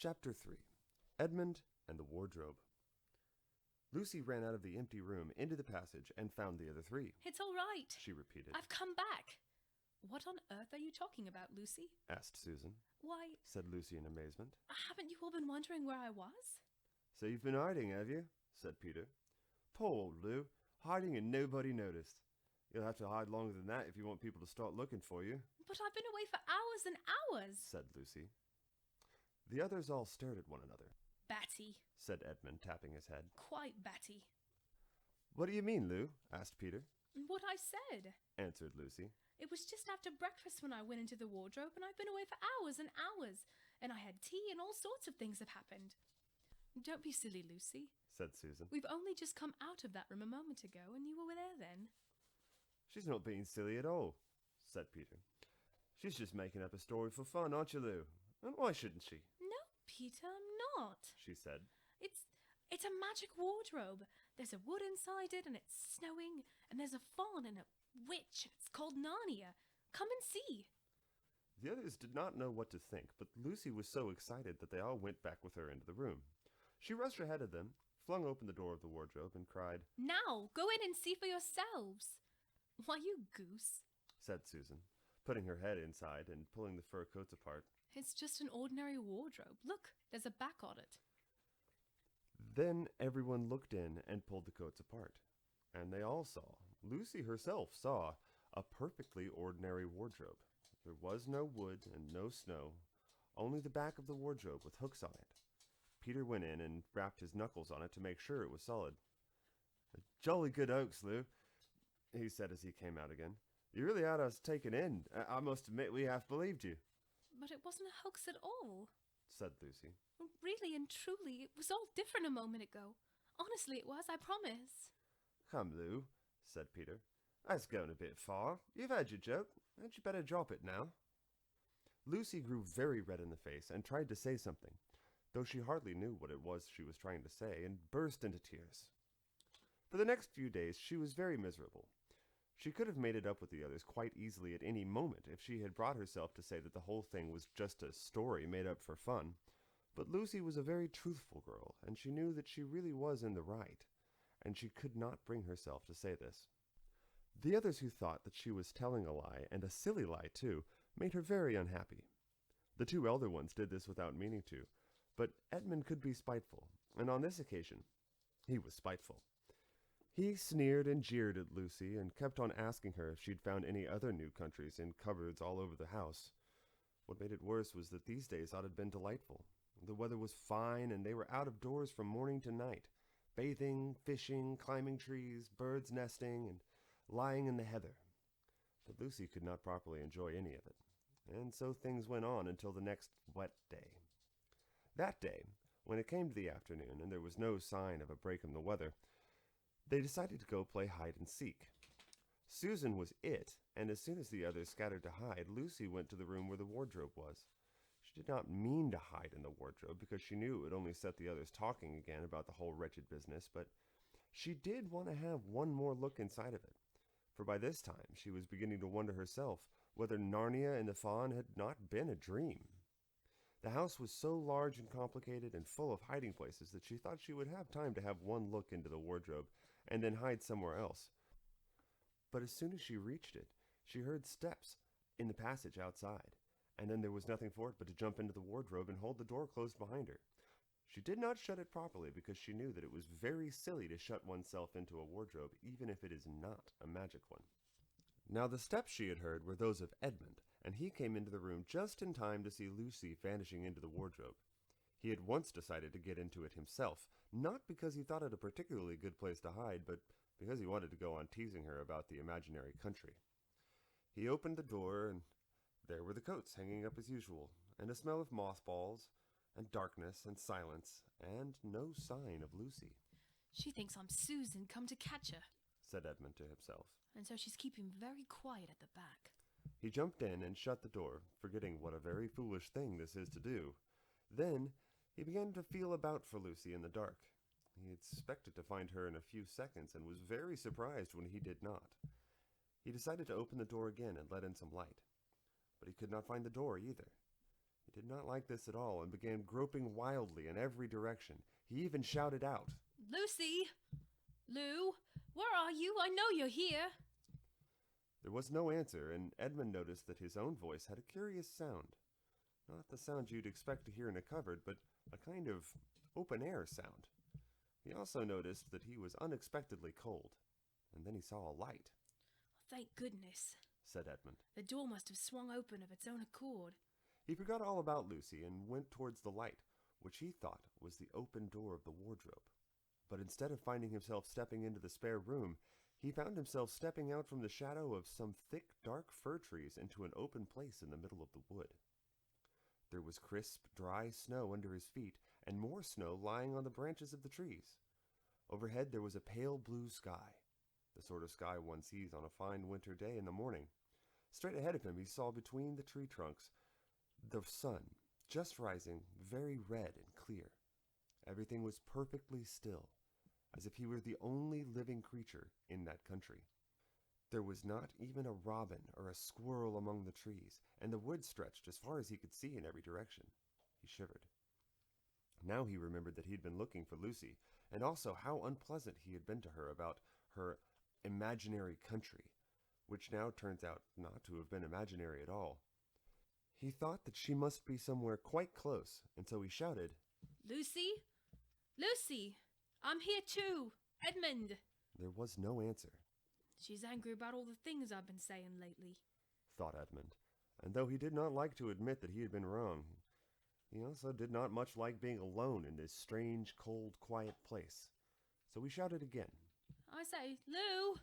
Chapter 3. Edmund and the Wardrobe. Lucy ran out of the empty room into the passage and found the other three. It's all right, she repeated. I've come back. What on earth are you talking about, Lucy? Asked Susan. Why, said Lucy in amazement. Haven't you all been wondering where I was? So you've been hiding, have you? Said Peter. Poor old Lou, hiding and nobody noticed. You'll have to hide longer than that if you want people to start looking for you. But I've been away for hours and hours, said Lucy. The others all stared at one another. Batty, said Edmund, tapping his head. Quite batty. What do you mean, Lou? Asked Peter. What I said, answered Lucy. It was just after breakfast when I went into the wardrobe, and I've been away for hours and hours, and I had tea and all sorts of things have happened. Don't be silly, Lucy, said Susan. We've only just come out of that room a moment ago, and you were there then. She's not being silly at all, said Peter. She's just making up a story for fun, aren't you, Lou? And why shouldn't she? No, Peter, I'm not, she said. It's a magic wardrobe. There's a wood inside it, and it's snowing, and there's a faun and a witch, and it's called Narnia. Come and see. The others did not know what to think, but Lucy was so excited that they all went back with her into the room. She rushed ahead of them, flung open the door of the wardrobe, and cried, Now, go in and see for yourselves. Why, you goose, said Susan, putting her head inside and pulling the fur coats apart. It's just an ordinary wardrobe. Look, there's a back on it. Then everyone looked in and pulled the coats apart, and they all saw, Lucy herself saw, a perfectly ordinary wardrobe. There was no wood and no snow, only the back of the wardrobe with hooks on it. Peter went in and rapped his knuckles on it to make sure it was solid. Jolly good oaks, Lou, he said as he came out again. You really had us taken in. I must admit we half believed you. But it wasn't a hoax at all, said Lucy. Really and truly, it was all different a moment ago. Honestly, it was, I promise. Come, Lou, said Peter. That's going a bit far. You've had your joke. Hadn't you better drop it now? Lucy grew very red in the face and tried to say something, though she hardly knew what it was she was trying to say, and burst into tears. For the next few days she was very miserable. She could have made it up with the others quite easily at any moment if she had brought herself to say that the whole thing was just a story made up for fun. But Lucy was a very truthful girl, and she knew that she really was in the right, and she could not bring herself to say this. The others who thought that she was telling a lie, and a silly lie too, made her very unhappy. The two elder ones did this without meaning to, but Edmund could be spiteful, and on this occasion he was spiteful. He sneered and jeered at Lucy, and kept on asking her if she'd found any other new countries in cupboards all over the house. What made it worse was that these days ought to have been delightful. The weather was fine, and they were out of doors from morning to night, bathing, fishing, climbing trees, birds nesting, and lying in the heather. But Lucy could not properly enjoy any of it, and so things went on until the next wet day. That day, when it came to the afternoon and there was no sign of a break in the weather, they decided to go play hide and seek. Susan was it, and as soon as the others scattered to hide, Lucy went to the room where the wardrobe was. She did not mean to hide in the wardrobe, because she knew it would only set the others talking again about the whole wretched business, but she did want to have one more look inside of it, for by this time she was beginning to wonder herself whether Narnia and the faun had not been a dream. The house was so large and complicated and full of hiding places that she thought she would have time to have one look into the wardrobe and then hide somewhere else. But as soon as she reached it, she heard steps in the passage outside, and then there was nothing for it but to jump into the wardrobe and hold the door closed behind her. She did not shut it properly because she knew that it was very silly to shut oneself into a wardrobe, even if it is not a magic one. Now the steps she had heard were those of Edmund, and he came into the room just in time to see Lucy vanishing into the wardrobe. He had once decided to get into it himself, not because he thought it a particularly good place to hide, but because he wanted to go on teasing her about the imaginary country. He opened the door, and there were the coats hanging up as usual, and a smell of mothballs, and darkness, and silence, and no sign of Lucy. She thinks I'm Susan come to catch her, said Edmund to himself. And so she's keeping very quiet at the back. He jumped in and shut the door, forgetting what a very foolish thing this is to do. Then he began to feel about for Lucy in the dark. He expected to find her in a few seconds, and was very surprised when he did not. He decided to open the door again and let in some light, but he could not find the door either. He He did not like this at all and began groping wildly in every direction. He even shouted out, Lucy! Lou! Where are you? I know you're here! There was no answer, and Edmund noticed that his own voice had a curious sound. Not the sound you'd expect to hear in a cupboard, but a kind of open-air sound. He also noticed that he was unexpectedly cold, and then he saw a light. Thank goodness, said Edmund. The door must have swung open of its own accord. He forgot all about Lucy and went towards the light, which he thought was the open door of the wardrobe. But instead of finding himself stepping into the spare room, he found himself stepping out from the shadow of some thick, dark fir trees into an open place in the middle of the wood. There was crisp, dry snow under his feet, and more snow lying on the branches of the trees. Overhead there was a pale blue sky, the sort of sky one sees on a fine winter day in the morning. Straight ahead of him he saw between the tree trunks the sun, just rising, very red and clear. Everything was perfectly still, as if he were the only living creature in that country. There was not even a robin or a squirrel among the trees, and the wood stretched as far as he could see in every direction. He shivered. Now he remembered that he had been looking for Lucy, and also how unpleasant he had been to her about her imaginary country, which now turns out not to have been imaginary at all. He thought that she must be somewhere quite close, and so he shouted, Lucy? Lucy! I'm here too! Edmund! There was no answer. She's angry about all the things I've been saying lately, thought Edmund, and though he did not like to admit that he had been wrong, he also did not much like being alone in this strange, cold, quiet place. So he shouted again. I say, Lou!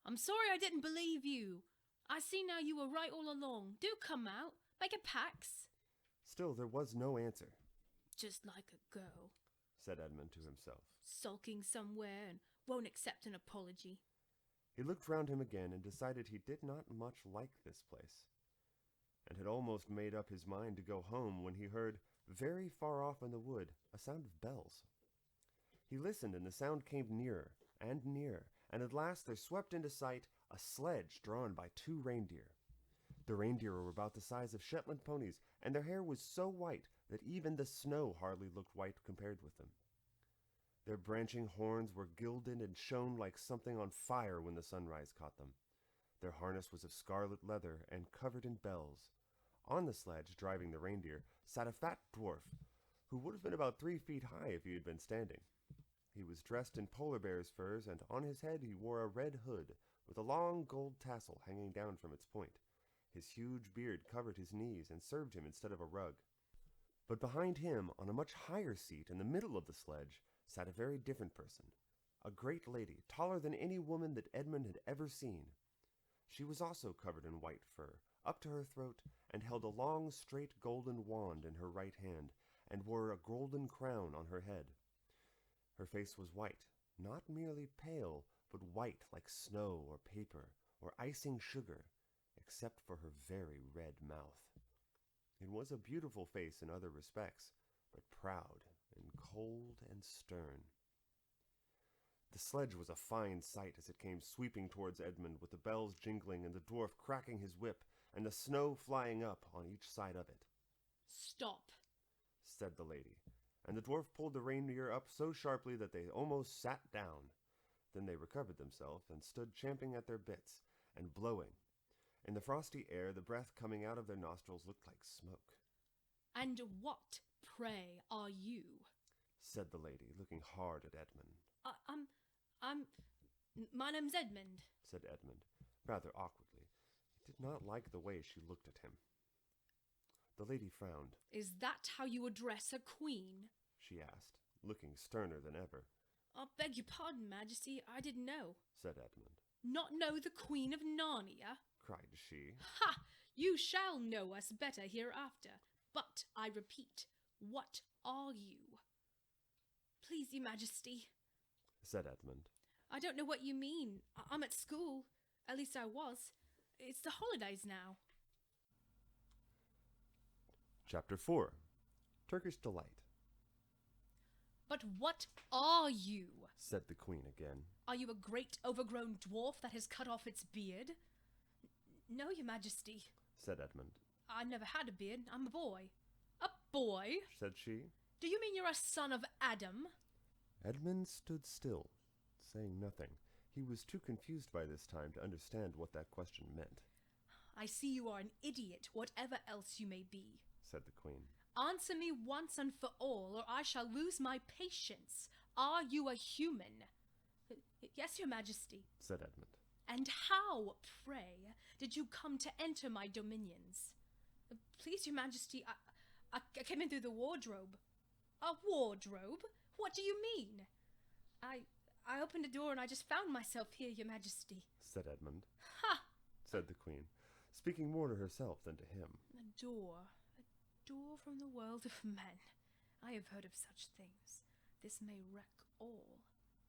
I'm sorry I didn't believe you. I see now you were right all along. Do come out. Make a pax. Still, there was no answer. Just like a girl, said Edmund to himself. Sulking somewhere and won't accept an apology. He looked round him again and decided he did not much like this place, and had almost made up his mind to go home when he heard, very far off in the wood, a sound of bells. He listened, and the sound came nearer and nearer, and at last there swept into sight a sledge drawn by 2 reindeer. The reindeer were about the size of Shetland ponies, and their hair was so white that even the snow hardly looked white compared with them. Their branching horns were gilded and shone like something on fire when the sunrise caught them. Their harness was of scarlet leather and covered in bells. On the sledge, driving the reindeer, sat a fat dwarf, who would have been about 3 feet high if he had been standing. He was dressed in polar bear's furs, and on his head he wore a red hood with a long gold tassel hanging down from its point. His huge beard covered his knees and served him instead of a rug. But behind him, on a much higher seat in the middle of the sledge, sat a very different person, a great lady, taller than any woman that Edmund had ever seen. She was also covered in white fur, up to her throat, and held a long, straight golden wand in her right hand, and wore a golden crown on her head. Her face was white, not merely pale, but white like snow or paper or icing sugar, except for her very red mouth. It was a beautiful face in other respects, but proud and cold and stern. The sledge was a fine sight as it came sweeping towards Edmund, with the bells jingling and the dwarf cracking his whip and the snow flying up on each side of it. Stop, said the lady, and the dwarf pulled the reindeer up so sharply that they almost sat down. Then they recovered themselves and stood champing at their bits and blowing. In the frosty air, the breath coming out of their nostrils looked like smoke. And what, pray, are you? said the lady, looking hard at Edmund. My name's Edmund, said Edmund, rather awkwardly. He did not like the way she looked at him. The lady frowned. Is that how you address a queen? She asked, looking sterner than ever. I beg your pardon, Majesty, I didn't know. said Edmund. Not know the Queen of Narnia? cried she. Ha! You shall know us better hereafter. But, I repeat, what are you? Please, your Majesty, said Edmund. I don't know what you mean. I'm at school. At least I was. It's the holidays now. Chapter 4. Turkish Delight. But what are you? said the queen again. Are you a great overgrown dwarf that has cut off its beard? No, your Majesty, said Edmund. I've never had a beard. I'm a boy. boy? said she. Do you mean you're a son of Adam? Edmund stood still, saying nothing. He was too confused by this time to understand what that question meant, I see you are an idiot, whatever else you may be. said the queen. Answer me once and for all, or I shall lose my patience. Are you a human? Yes, your majesty. Said Edmund. And how, pray, did you come to enter my dominions? Please, your majesty, I came in through the wardrobe. A wardrobe? What do you mean? I opened a door and I just found myself here, your majesty. Said Edmund. Ha! Said the queen, speaking more to herself than to him. A door from the world of men. I have heard of such things. This may wreck all,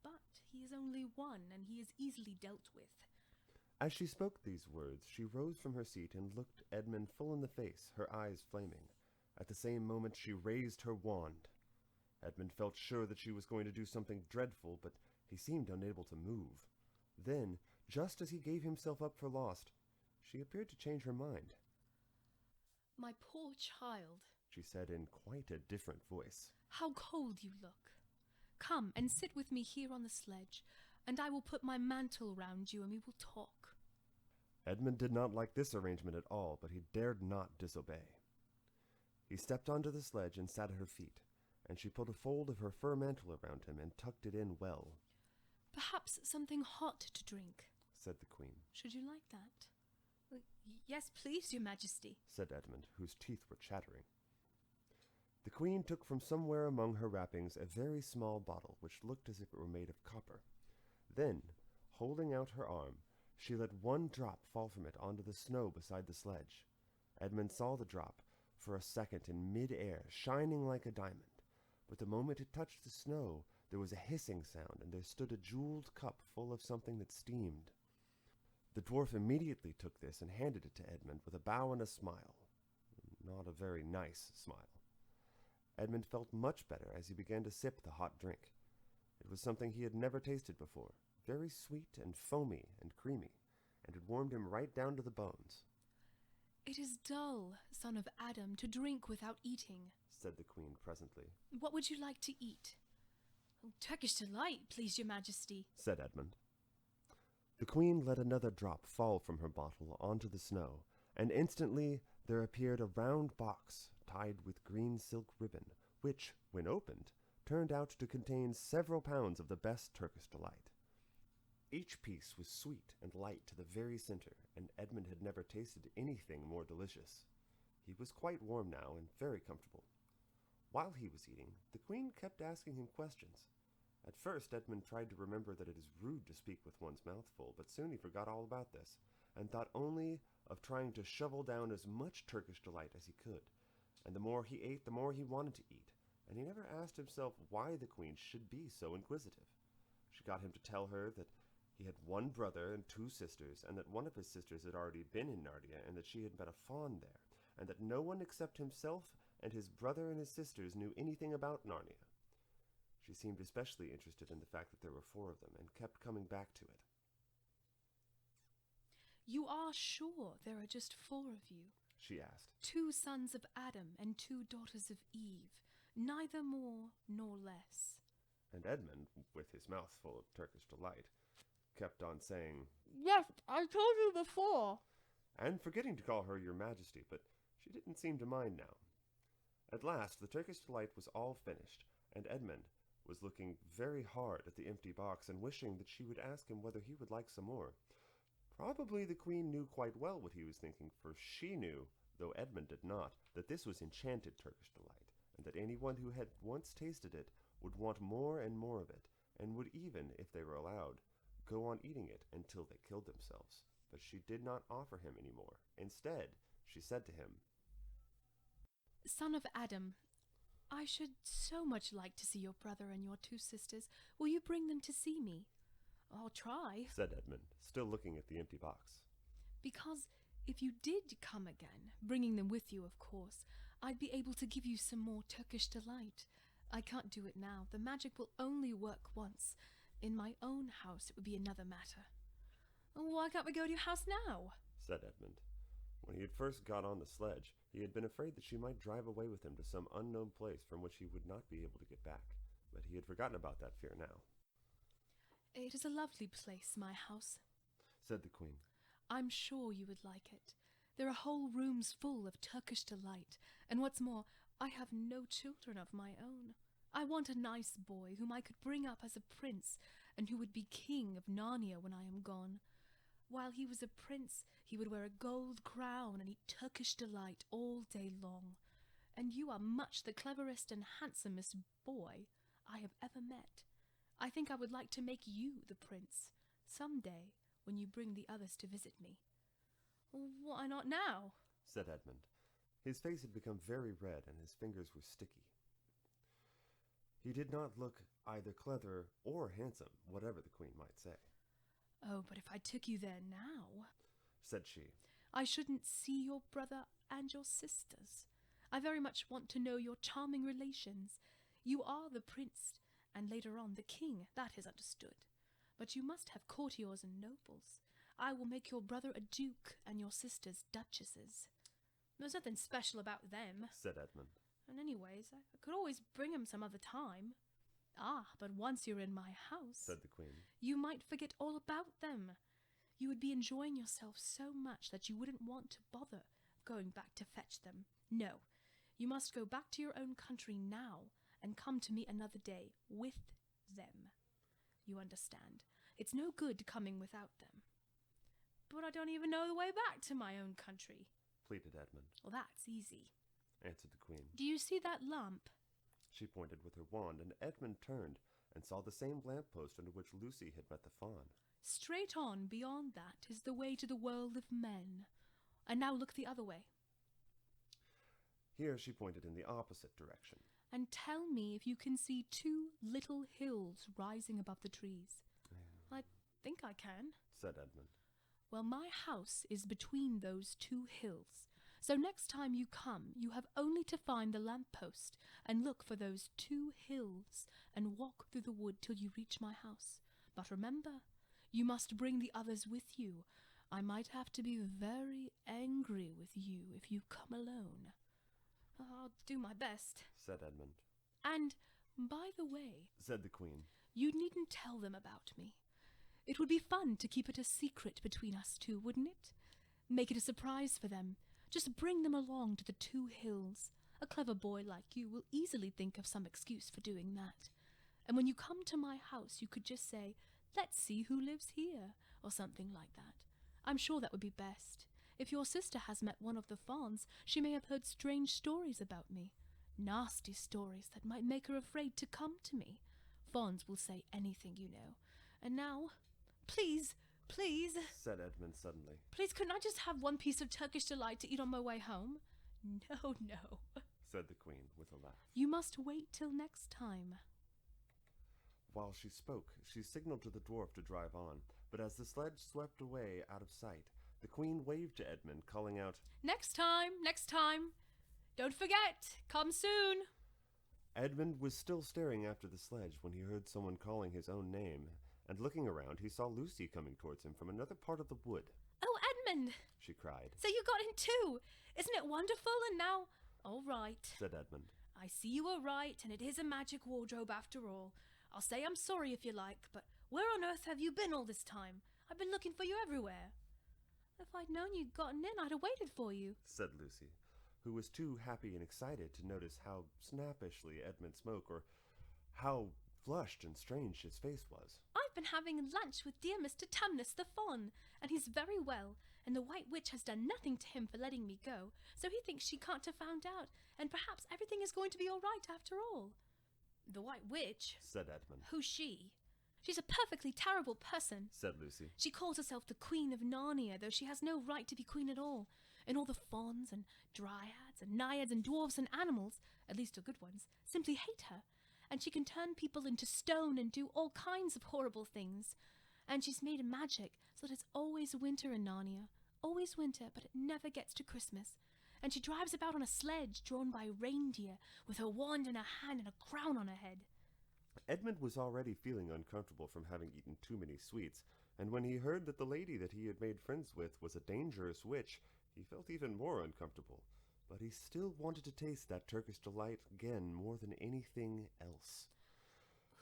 but he is only one, and he is easily dealt with. As she spoke these words, she rose from her seat and looked Edmund full in the face, her eyes flaming. At the same moment she raised her wand. Edmund felt sure that she was going to do something dreadful, but he seemed unable to move. Then, just as he gave himself up for lost, she appeared to change her mind. My poor child, she said in quite a different voice. How cold you look. Come and sit with me here on the sledge, and I will put my mantle round you and we will talk. Edmund did not like this arrangement at all, but he dared not disobey. He stepped onto the sledge and sat at her feet, and she put a fold of her fur mantle around him and tucked it in well. Perhaps something hot to drink, said the queen. Should you like that? Yes, please, your majesty, said Edmund, whose teeth were chattering. The queen took from somewhere among her wrappings a very small bottle, which looked as if it were made of copper. Then, holding out her arm, she let one drop fall from it onto the snow beside the sledge. Edmund saw the drop for a second in mid-air, shining like a diamond. But the moment it touched the snow, there was a hissing sound, and there stood a jeweled cup full of something that steamed. The dwarf immediately took this and handed it to Edmund with a bow and a smile. Not a very nice smile. Edmund felt much better as he began to sip the hot drink. It was something he had never tasted before, very sweet and foamy and creamy, and it warmed him right down to the bones. It is dull, son of Adam, to drink without eating, said the queen presently. What would you like to eat? Turkish delight, please, your majesty, said Edmund. The queen let another drop fall from her bottle onto the snow, and instantly there appeared a round box tied with green silk ribbon, which, when opened, turned out to contain several pounds of the best Turkish delight. Each piece was sweet and light to the very center, and Edmund had never tasted anything more delicious. He was quite warm now and very comfortable. While he was eating, the queen kept asking him questions. At first, Edmund tried to remember that it is rude to speak with one's mouth full, but soon he forgot all about this, and thought only of trying to shovel down as much Turkish delight as he could. And the more he ate, the more he wanted to eat, and he never asked himself why the queen should be so inquisitive. She got him to tell her that he had one brother and two sisters, and that one of his sisters had already been in Narnia, and that she had met a faun there, and that no one except himself and his brother and his sisters knew anything about Narnia. She seemed especially interested in the fact that there were 4 of them, and kept coming back to it. You are sure there are just 4 of you? She asked. 2 sons of Adam and 2 daughters of Eve, neither more nor less. And Edmund, with his mouth full of Turkish delight, kept on saying, Yes, I told you before. And forgetting to call her your majesty, but she didn't seem to mind now. At last, the Turkish delight was all finished, and Edmund was looking very hard at the empty box and wishing that she would ask him whether he would like some more. Probably the queen knew quite well what he was thinking, for she knew, though Edmund did not, that this was enchanted Turkish delight, and that anyone who had once tasted it would want more and more of it, and would even, if they were allowed, go on eating it until they killed themselves. But she did not offer him any more. Instead, she said to him, Son of Adam, I should so much like to see your brother and your 2 sisters. Will you bring them to see me? I'll try, said Edmund, still looking at the empty box. Because if you did come again, bringing them with you, of course, I'd be able to give you some more Turkish delight. I can't do it now. The magic will only work once. In my own house, it would be another matter. Why can't we go to your house now? Said Edmund. When he had first got on the sledge, He had been afraid that she might drive away with him to some unknown place from which he would not be able to get back, but he had forgotten about that fear now. It is a lovely place, my house, said the queen. I'm sure you would like it. There are whole rooms full of Turkish delight, and what's more, I have no children of my own. I want a nice boy whom I could bring up as a prince, and who would be king of Narnia when I am gone. While he was a prince, he would wear a gold crown and eat Turkish delight all day long. And you are much the cleverest and handsomest boy I have ever met. I think I would like to make you the prince, some day, when you bring the others to visit me. Why not now? Said Edmund. His face had become very red and his fingers were sticky. He did not look either clever or handsome, whatever the queen might say. Oh, but if I took you there now, said she, I shouldn't see your brother and your sisters. I very much want to know your charming relations. You are the prince, and later on the king, that is understood. But you must have courtiers and nobles. I will make your brother a duke and your sisters duchesses. There's nothing special about them, said Edmund. And anyways, I could always bring him some other time. Ah, but once you're in my house, said the queen, you might forget all about them. You would be enjoying yourself so much that you wouldn't want to bother going back to fetch them. No, you must go back to your own country now and come to me another day with them. You understand? It's no good coming without them. But I don't even know the way back to my own country, pleaded Edmund. Well, that's easy, answered the queen. Do you see that lamp? She pointed with her wand, and Edmund turned and saw the same lamppost under which Lucy had met the fawn. Straight on beyond that is the way to the world of men. And now look the other way. Here she pointed in the opposite direction. And tell me if you can see two little hills rising above the trees. I think I can, said Edmund. Well, my house is between those two hills. So next time you come, you have only to find the lamppost and look for those two hills and walk through the wood till you reach my house. But remember, you must bring the others with you. I might have to be very angry with you if you come alone. I'll do my best, said Edmund. And, by the way, said the queen, you needn't tell them about me. It would be fun to keep it a secret between us two, wouldn't it? Make it a surprise for them. Just bring them along to the two hills. A clever boy like you will easily think of some excuse for doing that. And when you come to my house, you could just say, "Let's see who lives here," or something like that. I'm sure that would be best. If your sister has met one of the fawns, she may have heard strange stories about me. Nasty stories that might make her afraid to come to me. Fawns will say anything, you know. And now, please, said Edmund suddenly. Please, couldn't I just have one piece of Turkish delight to eat on my way home? No, said the queen with a laugh. You must wait till next time. While she spoke, she signaled to the dwarf to drive on, but as the sledge swept away out of sight, the queen waved to Edmund, calling out, Next time! Don't forget! Come soon! Edmund was still staring after the sledge when he heard someone calling his own name, and looking around, he saw Lucy coming towards him from another part of the wood. Oh, Edmund! She cried. So you got in too! Isn't it wonderful? And now... All right, said Edmund. I see you were right, and it is a magic wardrobe after all. I'll say I'm sorry if you like, but where on earth have you been all this time? I've been looking for you everywhere. If I'd known you'd gotten in, I'd have waited for you, said Lucy, who was too happy and excited to notice how snappishly Edmund spoke, or how flushed and strange his face was. I've been having lunch with dear Mr. Tumnus the Fawn, and he's very well, and the White Witch has done nothing to him for letting me go, so he thinks she can't have found out, and perhaps everything is going to be all right after all. The White Witch? Said Edmund. Who's she? She's a perfectly terrible person, said Lucy. She calls herself the Queen of Narnia, though she has no right to be queen at all. And all the fawns and dryads and naiads and dwarves and animals, at least the good ones, simply hate her. And she can turn people into stone and do all kinds of horrible things. And she's made magic so that it's always winter in Narnia. Always winter, but it never gets to Christmas. And she drives about on a sledge drawn by reindeer, with her wand in her hand and a crown on her head. Edmund was already feeling uncomfortable from having eaten too many sweets, and when he heard that the lady that he had made friends with was a dangerous witch, he felt even more uncomfortable. but he still wanted to taste that Turkish delight again more than anything else.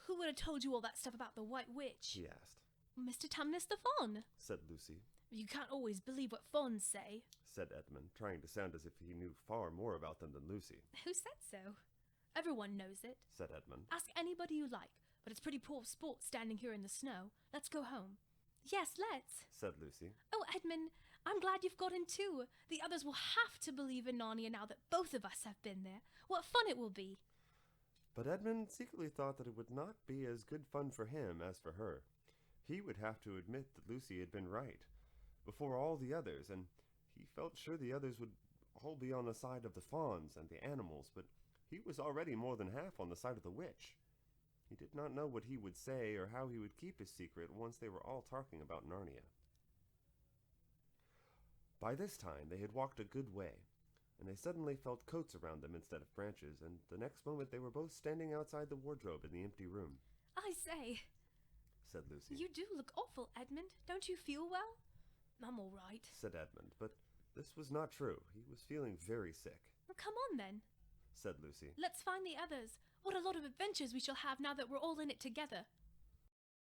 Who would have told you all that stuff about the White Witch? He asked. Mr. Tumnus the Fawn. Said Lucy. You can't always believe what fawns say. Said Edmund, trying to sound as if he knew far more about them than Lucy. Who said so? Everyone knows it. Said Edmund. Ask anybody you like, but it's pretty poor sport standing here in the snow. Let's go home. Yes, let's. Said Lucy. Oh, Edmund, I'm glad you've got in too. The others will have to believe in Narnia now that both of us have been there. What fun it will be. But Edmund secretly thought that it would not be as good fun for him as for her. He would have to admit that Lucy had been right, before all the others, and he felt sure the others would all be on the side of the fawns and the animals, but he was already more than half on the side of the witch. He did not know what he would say or how he would keep his secret once they were all talking about Narnia. By this time they had walked a good way, and they suddenly felt coats around them instead of branches, and the next moment they were both standing outside the wardrobe in the empty room. I say, said Lucy. You do look awful, Edmund. Don't you feel well? I'm all right, said Edmund, but this was not true. He was feeling very sick. Well, come on then, said Lucy. Let's find the others. What a lot of adventures we shall have now that we're all in it together.